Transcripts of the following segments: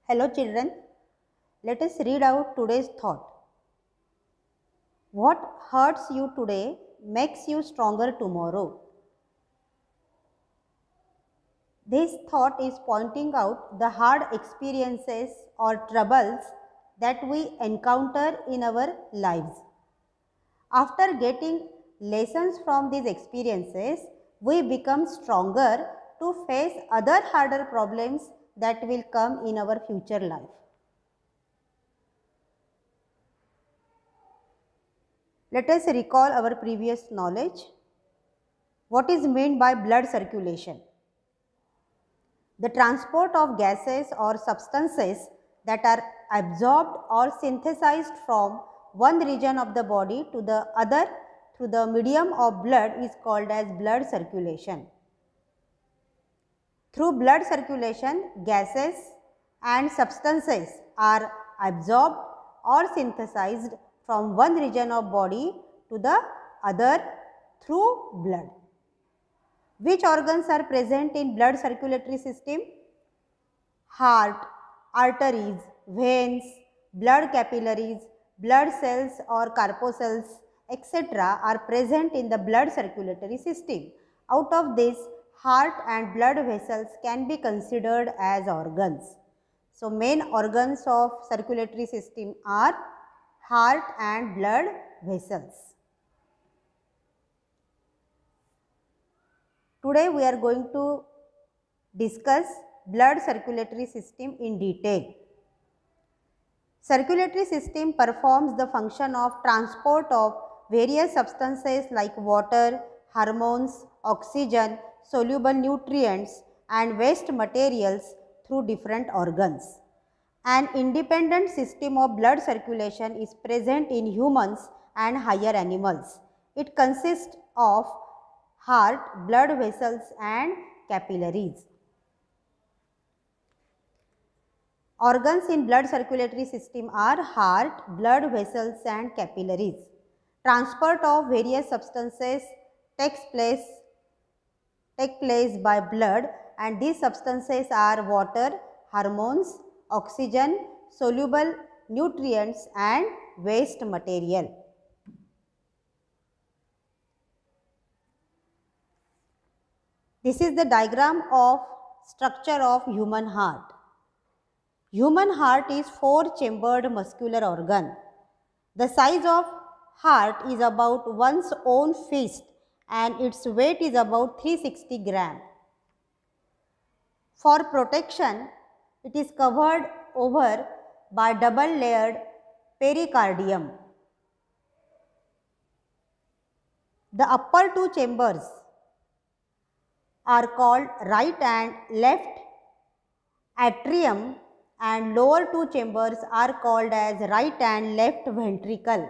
Hello children, let us read out today's thought. What hurts you today makes you stronger tomorrow. This thought is pointing out the hard experiences or troubles that we encounter in our lives. After getting lessons from these experiences, we become stronger to face other harder problems that will come in our future life. Let us recall our previous knowledge. What is meant by blood circulation? The transport of gases or substances that are absorbed or synthesized from one region of the body to the other through the medium of blood is called as blood circulation. Through blood circulation, gases and substances are absorbed or synthesized from one region of body to the other through blood. Which organs are present in blood circulatory system? Heart, arteries, veins, blood capillaries, blood cells or corpuscles, etc. are present in the blood circulatory system. Out of this, heart and blood vessels can be considered as organs. So, main organs of circulatory system are heart and blood vessels. Today we are going to discuss blood circulatory system in detail. Circulatory system performs the function of transport of various substances like water, hormones, oxygen, soluble nutrients and waste materials through different organs. An independent system of blood circulation is present in humans and higher animals. It consists of heart, blood vessels and capillaries. Organs in blood circulatory system are heart, blood vessels and capillaries. Transport of various substances takes place by blood, and these substances are water, hormones, oxygen, soluble nutrients and waste material. This is the diagram of structure of human heart. Human heart is 4-chambered muscular organ. The size of heart is about one's own fist and its weight is about 360 gram. For protection, it is covered over by double-layered pericardium. The upper two chambers are called right and left atrium and lower two chambers are called as right and left ventricle.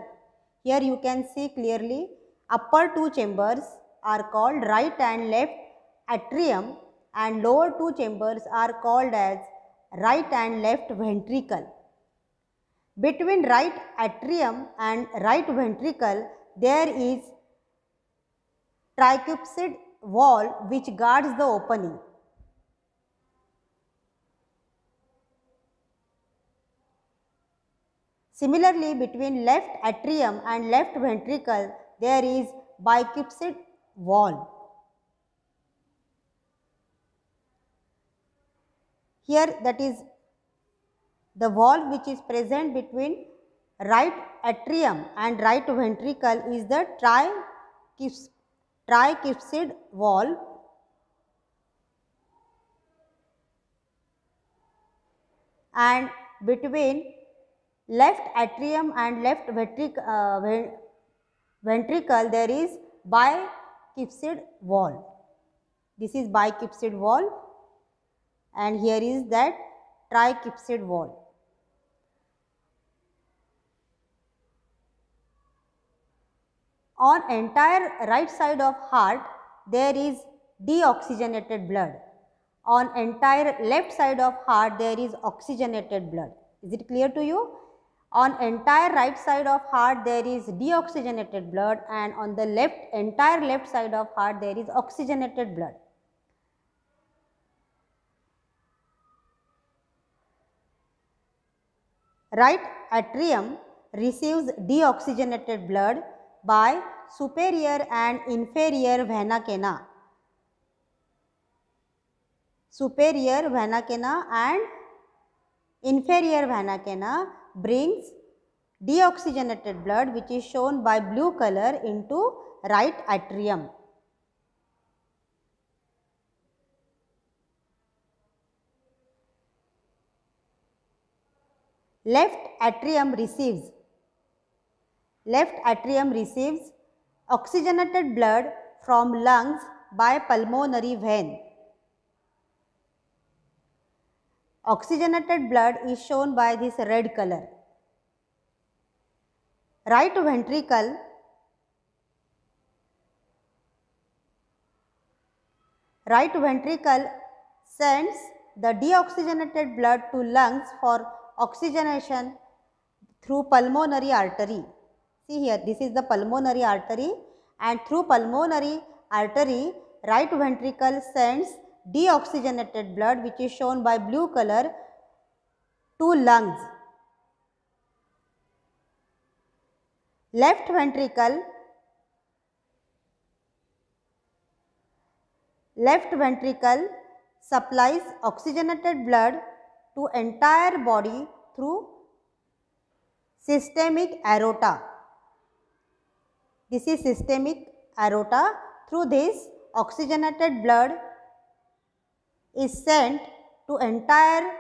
Here you can see clearly upper two chambers are called right and left atrium and lower two chambers are called as right and left ventricle. Between right atrium and right ventricle there is tricuspid wall which guards the opening. Similarly, between left atrium and left ventricle there is bicuspid wall. Here that is the wall which is present between right atrium and right ventricle is the tricuspid wall, and between left atrium and left ventricle there is bicuspid wall. This is bicuspid wall and here is that tricuspid wall. On entire right side of heart there is deoxygenated blood. On entire left side of heart there is oxygenated blood. Is it clear to you? On entire right side of heart there is deoxygenated blood and on the entire left side of heart there is oxygenated blood. Right atrium receives deoxygenated blood by superior and inferior vena cava. Superior vena cava and inferior vena cava brings deoxygenated blood, which is shown by blue color, into right atrium. Left atrium receives oxygenated blood from lungs by pulmonary vein. Oxygenated blood is shown by this red color. Right ventricle sends the deoxygenated blood to lungs for oxygenation through pulmonary artery. See here, this is the pulmonary artery, and through pulmonary artery, right ventricle sends deoxygenated blood, which is shown by blue color, to lungs. Left ventricle supplies oxygenated blood to entire body through systemic aorta. This is systemic aorta. Through this, oxygenated blood is sent to entire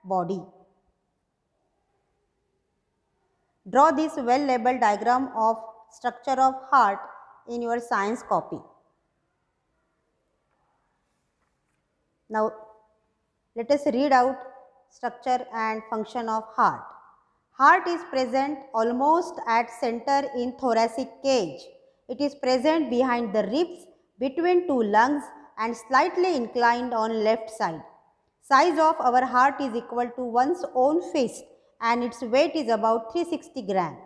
body. Draw this well labeled diagram of structure of heart in your science copy. Now, let us read out structure and function of heart. Heart is present almost at center in thoracic cage. It is present behind the ribs, between two lungs, and slightly inclined on left side. Size of our heart is equal to one's own fist, and its weight is about 360 gram.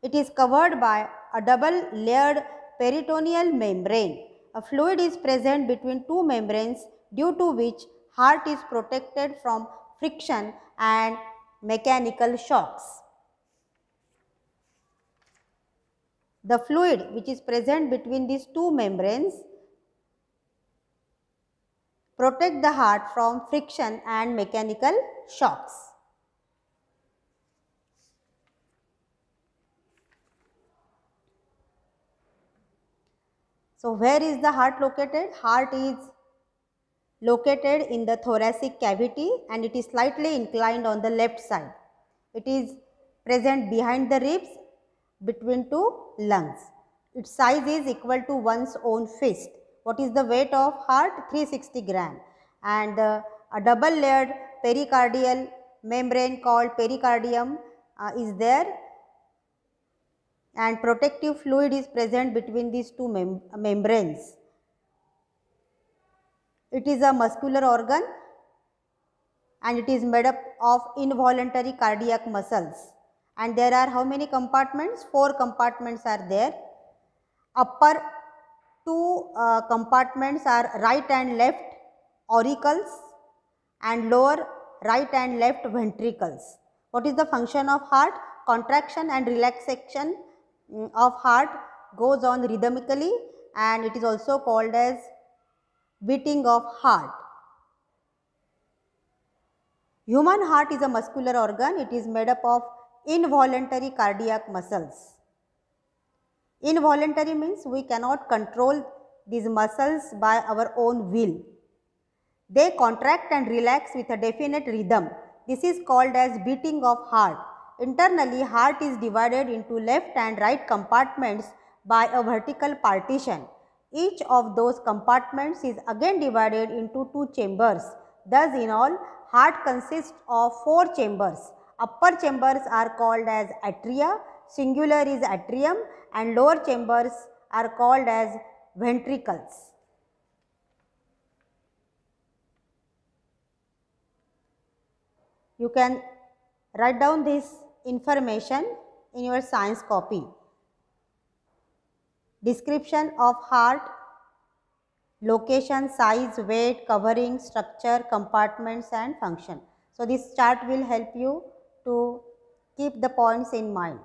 It is covered by a double layered peritoneal membrane. A fluid is present between two membranes, due to which heart is protected from friction and mechanical shocks. The fluid which is present between these two membranes protect the heart from friction and mechanical shocks. So, where is the heart located? Heart is located in the thoracic cavity, and it is slightly inclined on the left side. It is present behind the ribs, between two lungs. Its size is equal to one's own fist. What is the weight of heart? 360 gram. And a double layered pericardial membrane called pericardium is there, and protective fluid is present between these two membranes. It is a muscular organ, and it is made up of involuntary cardiac muscles. And there are how many compartments? 4 compartments are there. Upper 2 compartments are right and left auricles, and lower right and left ventricles. What is the function of heart? Contraction and relaxation of heart goes on rhythmically, and it is also called as beating of heart. Human heart is a muscular organ. It is made up of involuntary cardiac muscles. Involuntary means we cannot control these muscles by our own will. They contract and relax with a definite rhythm. This is called as beating of heart. Internally, heart is divided into left and right compartments by a vertical partition. Each of those compartments is again divided into 2 chambers. Thus, in all, heart consists of 4 chambers. Upper chambers are called as atria, singular is atrium, and lower chambers are called as ventricles. You can write down this information in your science copy. Description of heart: location, size, weight, covering, structure, compartments and function. So, this chart will help you to Keep the points in mind.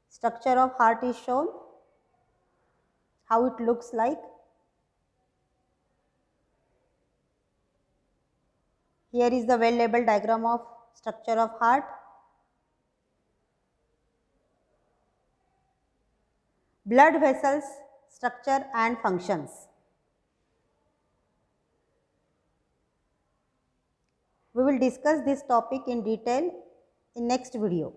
Structure of heart is shown, how it looks like. Here is the well-labeled diagram of structure of heart. Blood vessels, structure and functions. We will discuss this topic in detail in next video.